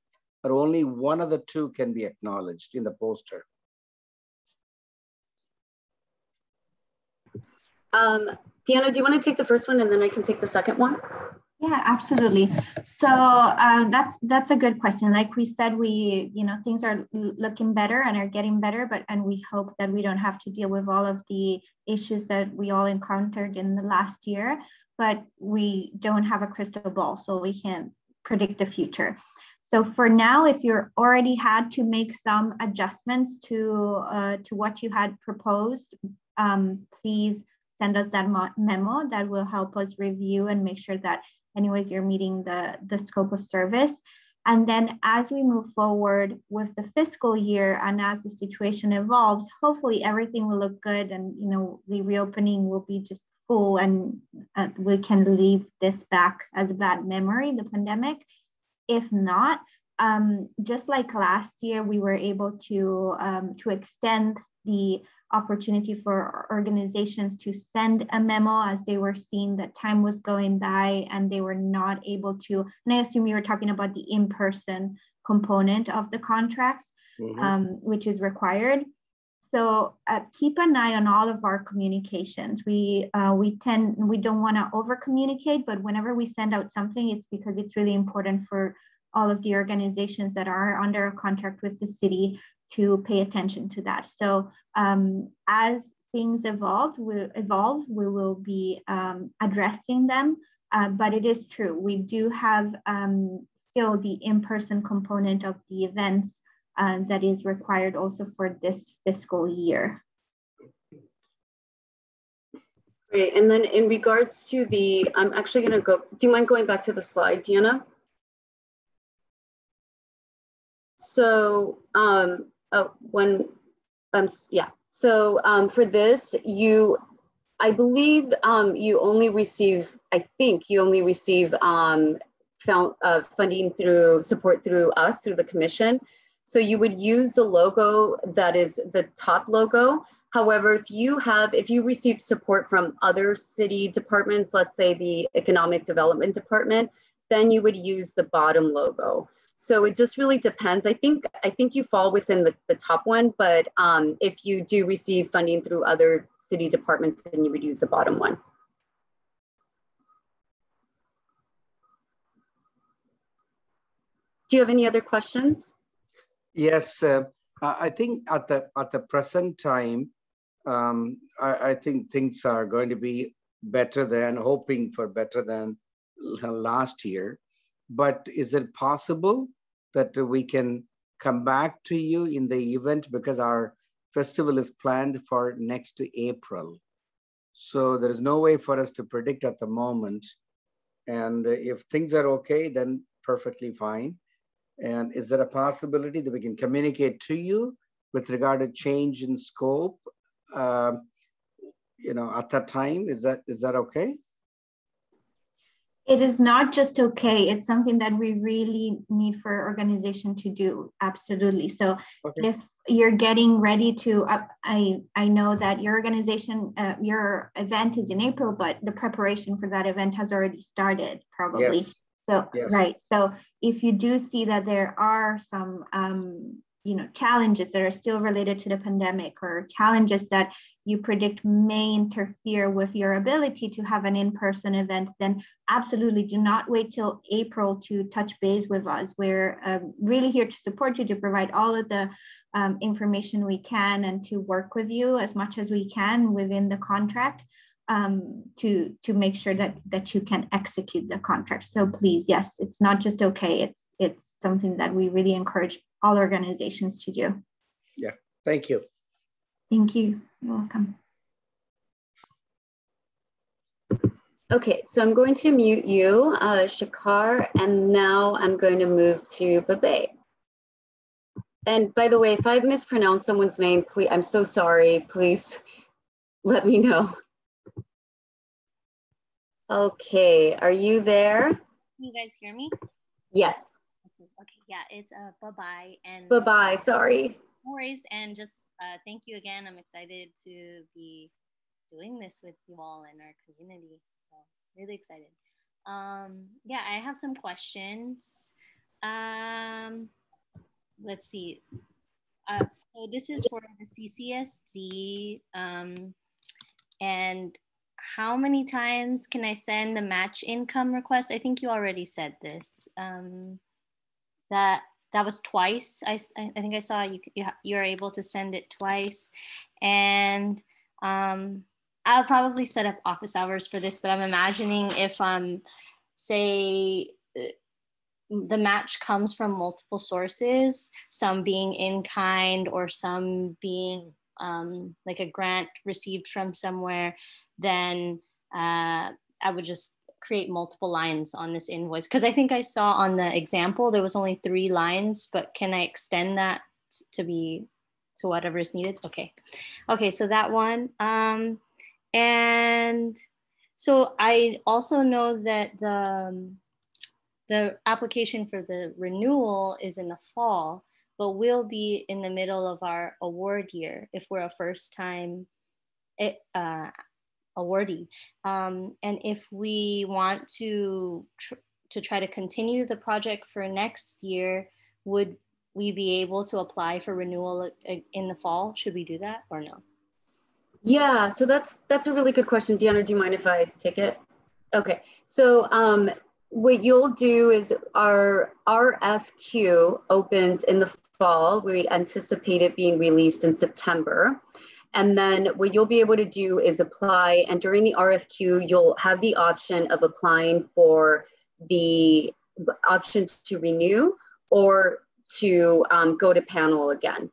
or only one of the 2 can be acknowledged in the poster? Deanna, do you want to take the first one and then I can take the second one? Yeah, absolutely. So that's a good question. Like we said, things are looking better and are getting better, and we hope that we don't have to deal with all of the issues that we all encountered in the last year, but we don't have a crystal ball, so we can't predict the future. So for now, if you're already had to make some adjustments to what you had proposed, please send us that memo. That will help us review and make sure that anyways you're meeting the scope of service. And then as we move forward with the fiscal year and as the situation evolves, hopefully everything will look good, and the reopening will be just full, and we can leave this back as a bad memory, the pandemic. If not, just like last year, we were able to extend the opportunity for organizations to send a memo as they were seeing that time was going by and they were not able to. And I assume you were talking about the in-person component of the contracts, which is required. So keep an eye on all of our communications. We don't want to over communicate, but whenever we send out something, it's because it's really important for all of the organizations that are under a contract with the city to pay attention to that. So as things evolve, we will be addressing them. But it is true, we do have still the in-person component of the events that is required also for this fiscal year. Great, and then in regards to I'm actually gonna go, do you mind going back to the slide, Deanna? So, So for this, I believe you only receive, I think you only receive funding through support through us, through the commission. So you would use the logo that is the top logo. However, if you receive support from other city departments, let's say the Economic Development Department, then you would use the bottom logo. So it just really depends. I think you fall within the top one, but if you do receive funding through other city departments, then you would use the bottom one. Do you have any other questions? Yes, I think at the present time, I think things are going to be better than, hoping for better than last year. But is it possible that we can come back to you in the event, because our festival is planned for next April? So there is no way for us to predict at the moment. And if things are okay, then perfectly fine. And is there a possibility that we can communicate to you with regard to change in scope, at that time? Is that okay? It is not just okay. It's something that we really need for our organization to do. Absolutely. So okay. If you're getting ready to, I know that your organization, your event is in April, but the preparation for that event has already started probably. Yes. So, yes. Right. So if you do see that there are some, challenges that are still related to the pandemic, or challenges that you predict may interfere with your ability to have an in-person event, then absolutely do not wait till April to touch base with us. We're really here to support you, to provide all of the information we can, and to work with you as much as we can within the contract. To make sure that you can execute the contract. So please, yes, it's not just okay. It's something that we really encourage all organizations to do. Yeah, thank you. Thank you. You're welcome. Okay, so I'm going to mute you, Shakar, and now I'm going to move to Babe. And by the way, if I've mispronounced someone's name, please, I'm so sorry. Please let me know. Okay, are you there? Can you guys hear me? Yes. Okay, yeah, it's bye-bye. And bye-bye, sorry. No worries, and just thank you again. I'm excited to be doing this with you all in our community. So really excited. Yeah, I have some questions. Let's see. So this is for the CCSD, and how many times can I send the match income request? I think you already said this. That was twice. I think I saw you're able to send it twice. And I'll probably set up office hours for this, but I'm imagining if say the match comes from multiple sources, some being in kind or some being like a grant received from somewhere, then I would just create multiple lines on this invoice. Because I think I saw on the example, there was only 3 lines, but can I extend that to whatever is needed? Okay, so that one. And so I also know that the application for the renewal is in the fall, but we'll be in the middle of our award year if we're a first-time awardee. And if we want to try to continue the project for next year, would we be able to apply for renewal in the fall? Should we do that or no? Yeah, so that's a really good question. Deanna, do you mind if I take it? Okay, so what you'll do is our RFQ opens in the fall. We anticipate it being released in September. And then what you'll be able to do is apply, and during the RFQ, you'll have the option of applying for the option to renew or to go to panel again.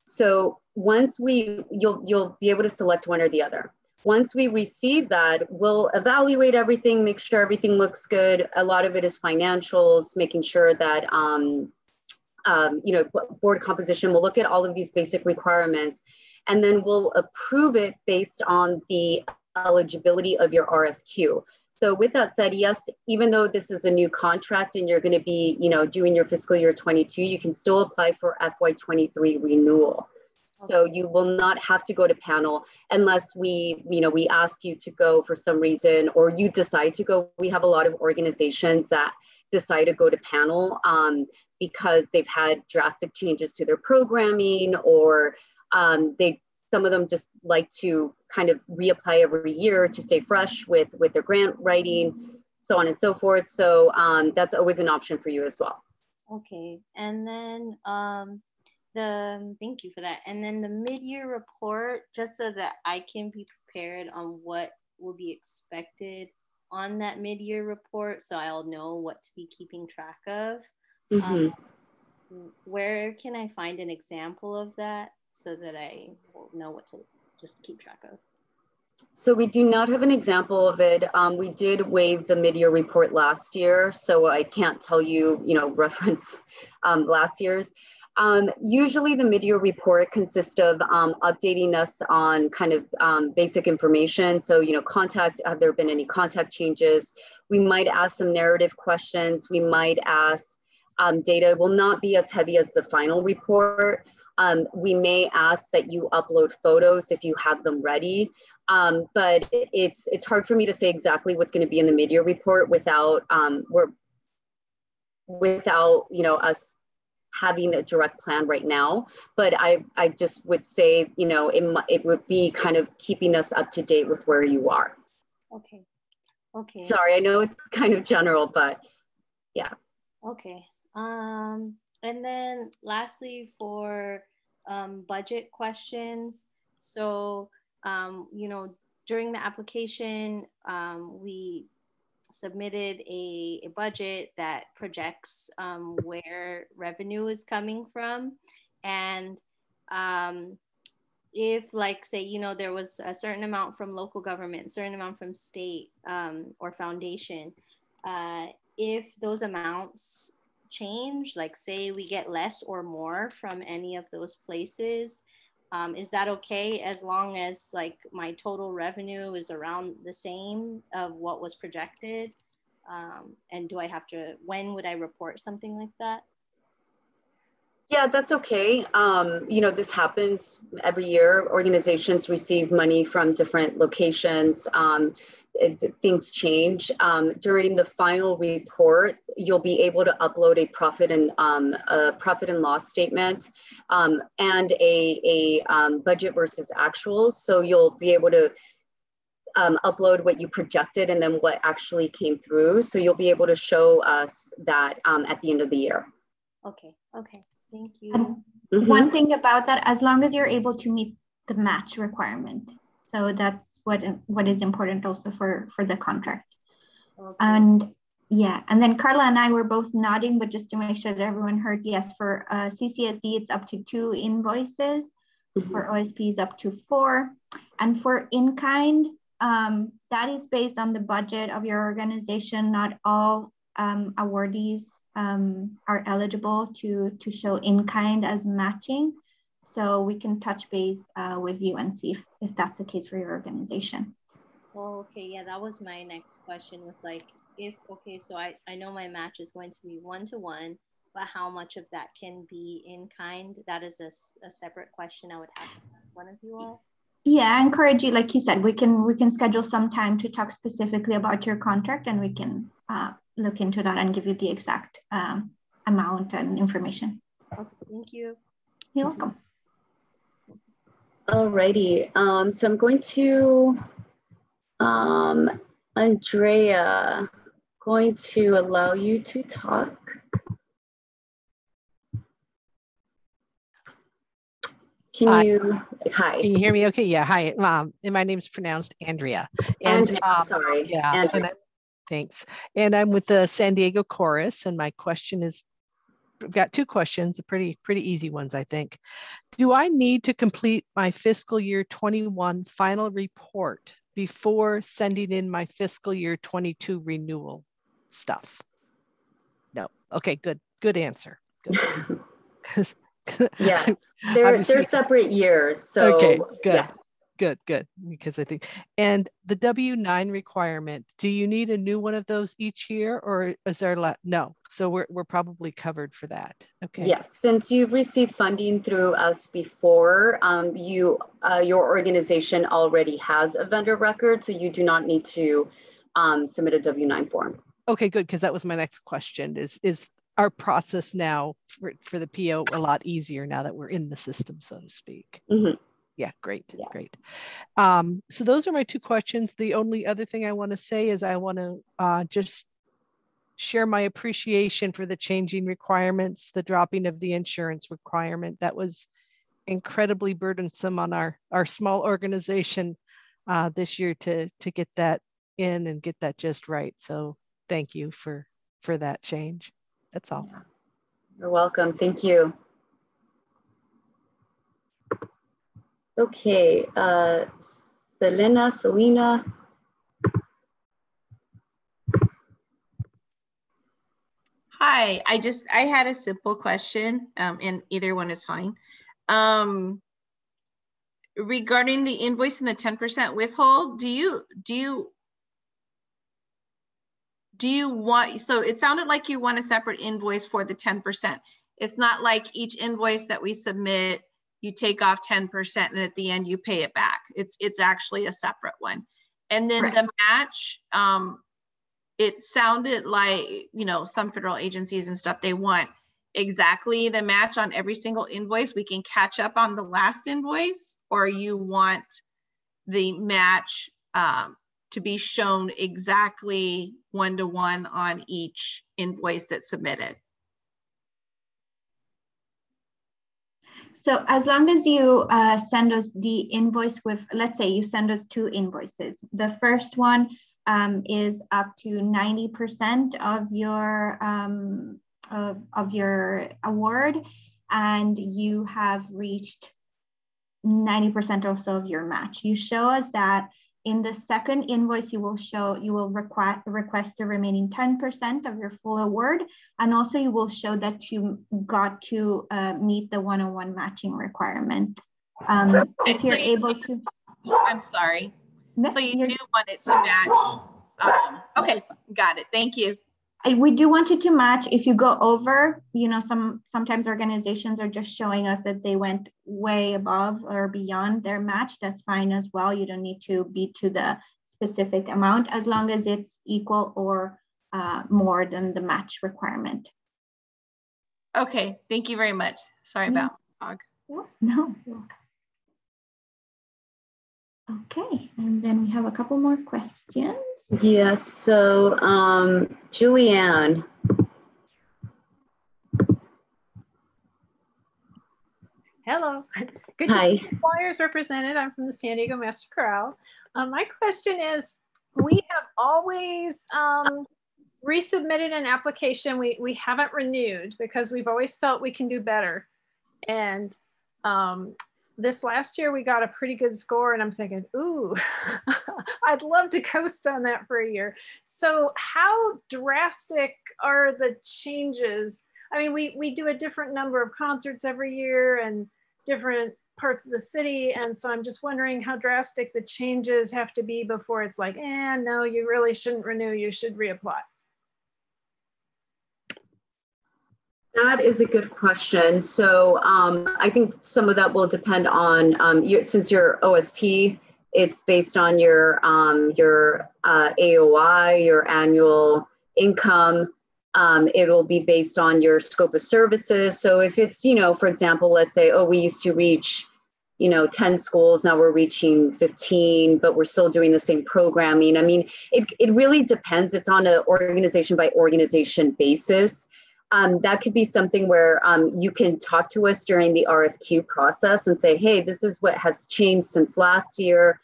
So once you'll be able to select one or the other. Once we receive that, we'll evaluate everything, make sure everything looks good. A lot of it is financials, making sure that board composition. We'll look at all of these basic requirements, and then we'll approve it based on the eligibility of your RFQ. So with that said, yes, even though this is a new contract and you're going to be, doing your fiscal year 22, you can still apply for FY23 renewal. Okay. So you will not have to go to panel unless we ask you to go for some reason, or you decide to go. We have a lot of organizations that decide to go to panel because they've had drastic changes to their programming, or some of them just like to kind of reapply every year to stay fresh with their grant writing, so on and so forth. So that's always an option for you as well. Okay, and then thank you for that. And then the mid-year report, just so that I can be prepared on what will be expected on that mid-year report, so I'll know what to be keeping track of. Mm-hmm. Where can I find an example of that so that I will know what to just keep track of? So we do not have an example of it. We did waive the mid-year report last year, so I can't tell you, reference last year's. Usually the mid-year report consists of updating us on kind of basic information. So, have there been any contact changes? We might ask some narrative questions. We might ask data. It will not be as heavy as the final report. We may ask that you upload photos if you have them ready. But it's hard for me to say exactly what's going to be in the mid-year report without us having a direct plan right now. But I just would say, it would be kind of keeping us up to date with where you are. Okay. Sorry, I know it's kind of general, but yeah. Okay. And then lastly, for budget questions. So, during the application, we submitted a budget that projects where revenue is coming from. And if, like, say, there was a certain amount from local government, a certain amount from state or foundation, if those amounts change, like say we get less or more from any of those places, is that okay as long as like my total revenue is around the same of what was projected? And do I have to, when would I report something like that? Yeah, that's okay. This happens every year. Organizations receive money from different locations. Things change. During the final report, you'll be able to upload a profit and loss statement and a budget versus actuals. So you'll be able to upload what you projected and then what actually came through. So you'll be able to show us that at the end of the year. Okay. Thank you. One thing about that, as long as you're able to meet the match requirement. So that's what is important also for the contract. Okay. And then Carla and I were both nodding, but just to make sure that everyone heard, yes, for CCSD, it's up to 2 invoices. Mm-hmm. For OSPs, up to 4. And for in-kind, that is based on the budget of your organization. Not all awardees are eligible to show in-kind as matching. So we can touch base with you and see if that's the case for your organization. Oh, okay. Yeah, that was my next question, was like, so I know my match is going to be 1-to-1, but how much of that can be in kind? That is a separate question I would have to ask one of you all. Yeah, I encourage you, like you said, we can schedule some time to talk specifically about your contract, and we can look into that and give you the exact amount and information. Okay, thank you. You're welcome. Alrighty, so I'm going to, Andrea, going to allow you to talk. Hi. Can you hear me okay? Yeah, hi. And my name's pronounced Andrea. And sorry. Yeah, Andrea. Thanks. And I'm with the San Diego Chorus, and my question is, I've got 2 questions, pretty easy ones, I think. Do I need to complete my fiscal year 21 final report before sending in my fiscal year 22 renewal stuff? No. Okay, good answer. Good. Yeah, they're separate years. So okay, good. Yeah. Good, because I think, and the W-9 requirement, do you need a new one of those each year, or is there no? So we're probably covered for that. Okay. Yes, since you've received funding through us before, your organization already has a vendor record, so you do not need to submit a W-9 form. Okay, good, because that was my next question. Is our process now for the PO a lot easier now that we're in the system, so to speak? Mm-hmm. Yeah, great, yeah. Great. So those are my two questions. The only other thing I want to say is I want to just share my appreciation for the changing requirements, the dropping of the insurance requirement. That was incredibly burdensome on our small organization this year to get that in and get that just right. So thank you for that change. That's all. Yeah. You're welcome. Thank you. Okay, Selena. Hi, I had a simple question, and either one is fine. Regarding the invoice and the 10% withhold, do you want, so it sounded like you want a separate invoice for the 10%. It's not like each invoice that we submit, you take off 10% and at the end you pay it back. It's actually a separate one. And then the match, it sounded like, some federal agencies and stuff, they want exactly the match on every single invoice. We can catch up on the last invoice, or you want the match to be shown exactly 1-to-1 on each invoice that's submitted. So as long as you send us the invoice with, let's say you send us 2 invoices. The first one is up to 90% of your award, and you have reached 90% also of your match. You show us that. In the second invoice, you will request the remaining 10% of your full award, and also you will show that you got to meet the 101 matching requirement. If you're able to. I'm sorry. So you do want it to match. Okay, got it. Thank you. We do want it to match. If you go over, sometimes organizations are just showing us that they went way above or beyond their match. That's fine as well. You don't need to be to the specific amount, as long as it's equal or more than the match requirement. Okay, thank you very much. Sorry about dog. No, you're welcome. Okay, and then we have a couple more questions. Yes, so Julianne. Hello, good to see employers represented. I'm from the San Diego Master Chorale. My question is, we have always resubmitted an application. We haven't renewed because we've always felt we can do better. And this last year we got a pretty good score, and I'm thinking, ooh, I'd love to coast on that for a year. So how drastic are the changes? I mean, we do a different number of concerts every year and different parts of the city. And so I'm just wondering how drastic the changes have to be before it's like, no, you really shouldn't renew, you should reapply. That is a good question. So I think some of that will depend on, since you're OSP, it's based on your AOI, your annual income. It'll be based on your scope of services. So if it's, for example, let's say, we used to reach, 10 schools, now we're reaching 15, but we're still doing the same programming. I mean, it really depends. It's on an organization by organization basis. That could be something where you can talk to us during the RFQ process and say, hey, this is what has changed since last year.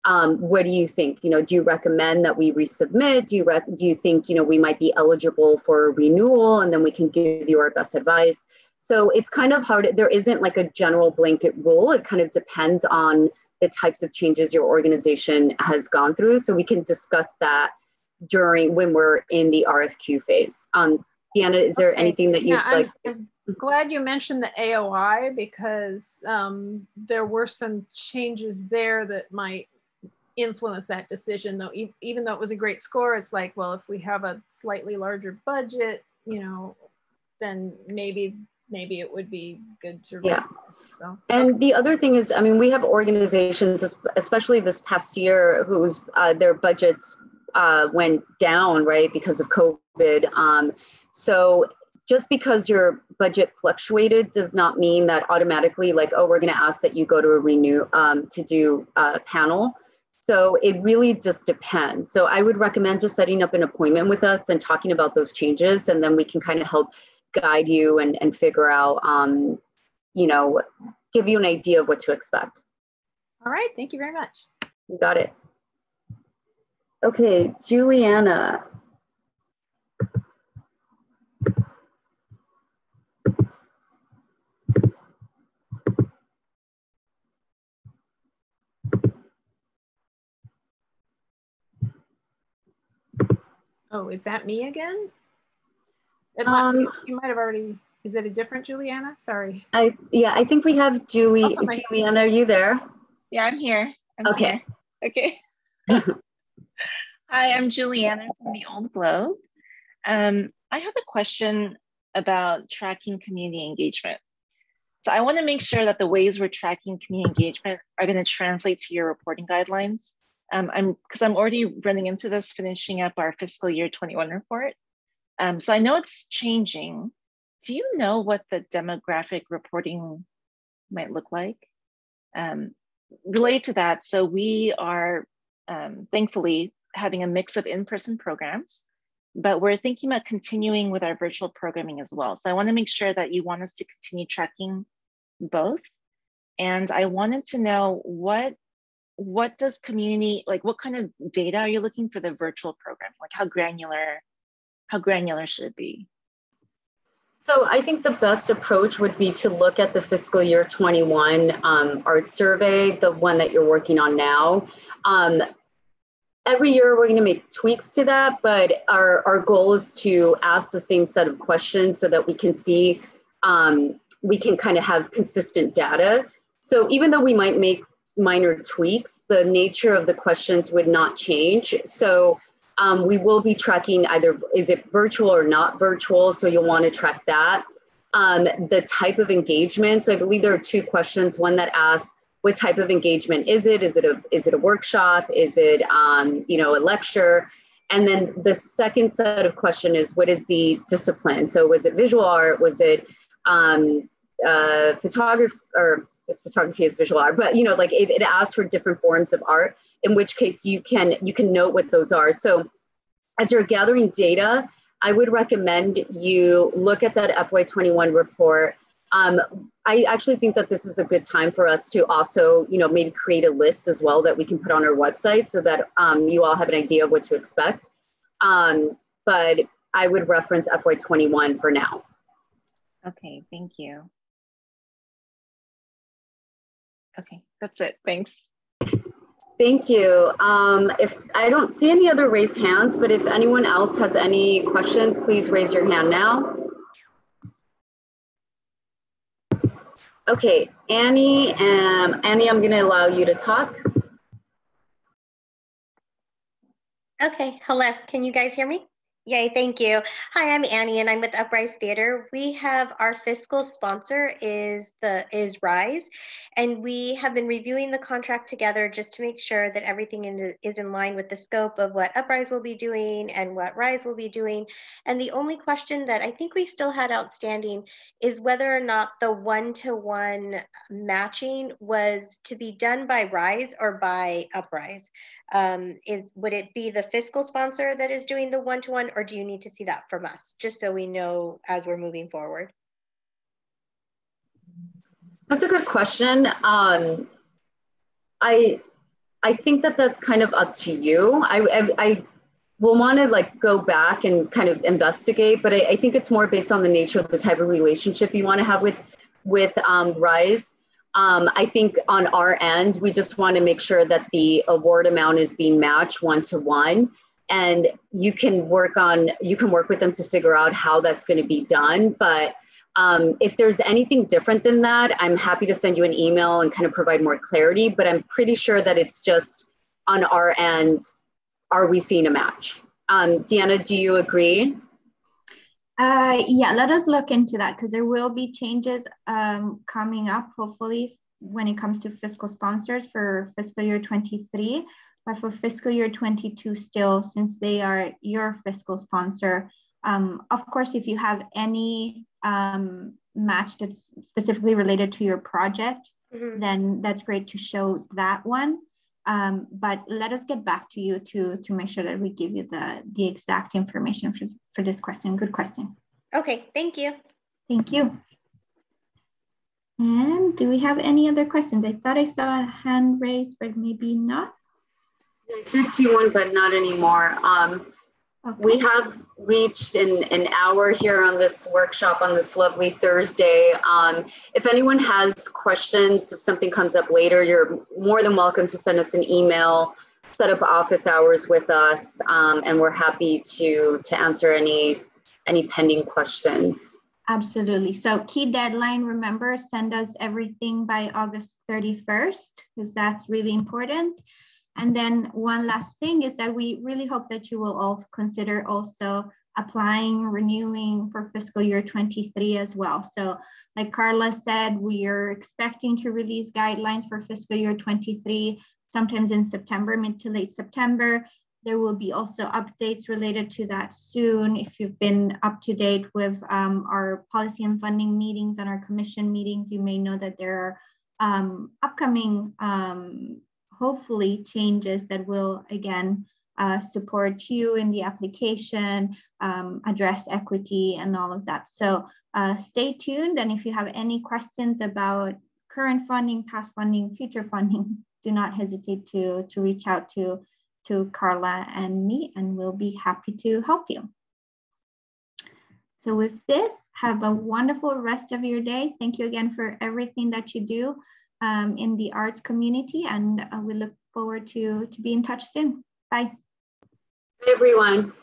What do you think? Do you recommend that we resubmit? Do you think, we might be eligible for renewal, and then we can give you our best advice? So it's kind of hard. There isn't like a general blanket rule. It kind of depends on the types of changes your organization has gone through. So we can discuss that when we're in the RFQ phase. Deanna, is there anything that you'd like? glad you mentioned the AOI because there were some changes there that might influence that decision, though. Even though it was a great score, it's like, well, if we have a slightly larger budget, you know, then maybe it would be good to Yeah. So. And the other thing is, I mean, we have organizations, especially this past year, whose their budgets went down, right, because of COVID. So just because your budget fluctuated does not mean that automatically, like, oh, we're going to ask that you go to a renew to do a panel. So it really just depends. So I would recommend just setting up an appointment with us and talking about those changes, and then we can kind of help guide you and figure out, you know, give you an idea of what to expect. All right, thank you very much. You got it. Okay, Juliana. Oh, is that me again? You might have already, is it a different Juliana? Sorry. Yeah, I think we have Juliana, are you there? Yeah, I'm here. Okay. Okay. Hi, I'm Juliana from the Old Globe. I have a question about tracking community engagement. So I want to make sure that the ways we're tracking community engagement are going to translate to your reporting guidelines. Because I'm already running into this, finishing up our fiscal year 21 report. So I know it's changing. Do you know what the demographic reporting might look like? Related to that, so we are thankfully having a mix of in-person programs, but we're thinking about continuing with our virtual programming as well. So I want to make sure that you want us to continue tracking both. And I wanted to know what does community, like what kind of data are you looking for the virtual program? Like how granular should it be? So I think the best approach would be to look at the fiscal year 21 art survey, the one that you're working on now. Every year we're going to make tweaks to that, but our goal is to ask the same set of questions so that we can see, we can kind of have consistent data. So even though we might make minor tweaks, the nature of the questions would not change. So we will be tracking either, is it virtual or not virtual? So you'll want to track that. The type of engagement. So I believe there are two questions. One that asks, what type of engagement is it? Is it a workshop? Is it you know, a lecture? And then the second set of question is, what is the discipline? So was it visual art? Was it photography, or photography is visual art, but you know, like it asks for different forms of art, in which case you can note what those are. So as you're gathering data, I would recommend you look at that FY21 report. I actually think that this is a good time for us to also, you know, maybe create a list as well that we can put on our website so that you all have an idea of what to expect. But I would reference FY21 for now. Okay, thank you. Okay, that's it. Thanks. Thank you. If I don't see any other raised hands, but if anyone else has any questions, please raise your hand now. Okay, Annie, I'm going to allow you to talk. Okay, hello. Can you guys hear me? Yay, thank you. Hi, I'm Annie and I'm with Uprise Theater. We have our fiscal sponsor is Rise, and we have been reviewing the contract together just to make sure that everything is in line with the scope of what Uprise will be doing and what Rise will be doing. And the only question that I think we still had outstanding is whether or not the one-to-one matching was to be done by Rise or by Uprise. Would it be the fiscal sponsor that is doing the one-to-one, or do you need to see that from us, just so we know as we're moving forward? That's a good question. I think that that's kind of up to you. I will want to like go back and kind of investigate, but I think it's more based on the nature of the type of relationship you want to have with Rise. I think on our end, we just want to make sure that the award amount is being matched one-to-one, and you can work with them to figure out how that's going to be done. But If there's anything different than that, I'm happy to send you an email and kind of provide more clarity, but I'm pretty sure that it's just on our end, are we seeing a match? Deanna, do you agree? Yeah, let us look into that because there will be changes coming up, hopefully, when it comes to fiscal sponsors for fiscal year 23. But for fiscal year 22 still, since they are your fiscal sponsor, of course, if you have any match that's specifically related to your project, then that's great to show that one. But let us get back to you to make sure that we give you the exact information for this question. Good question. Okay, thank you. Thank you. And do we have any other questions? I thought I saw a hand raised, but maybe not. I did see one, but not anymore. Okay. We have reached an hour here on this workshop on this lovely Thursday. If anyone has questions, if something comes up later, you're more than welcome to send us an email, set up office hours with us, and we're happy to answer any pending questions. Absolutely. So key deadline, remember, send us everything by August 31st, because that's really important. And then one last thing is that we really hope that you will also consider also applying, renewing for fiscal year 23 as well. So like Carla said, we are expecting to release guidelines for fiscal year 23, sometimes in September, mid to late September. There will be also updates related to that soon. If you've been up to date with our policy and funding meetings and our commission meetings, you may know that there are upcoming hopefully changes that will again support you in the application, address equity and all of that. So stay tuned, and if you have any questions about current funding, past funding, future funding, do not hesitate to reach out to Carla and me, and we'll be happy to help you. So with this, have a wonderful rest of your day. Thank you again for everything that you do in the arts community, and we look forward to be in touch soon. Bye. Bye, everyone.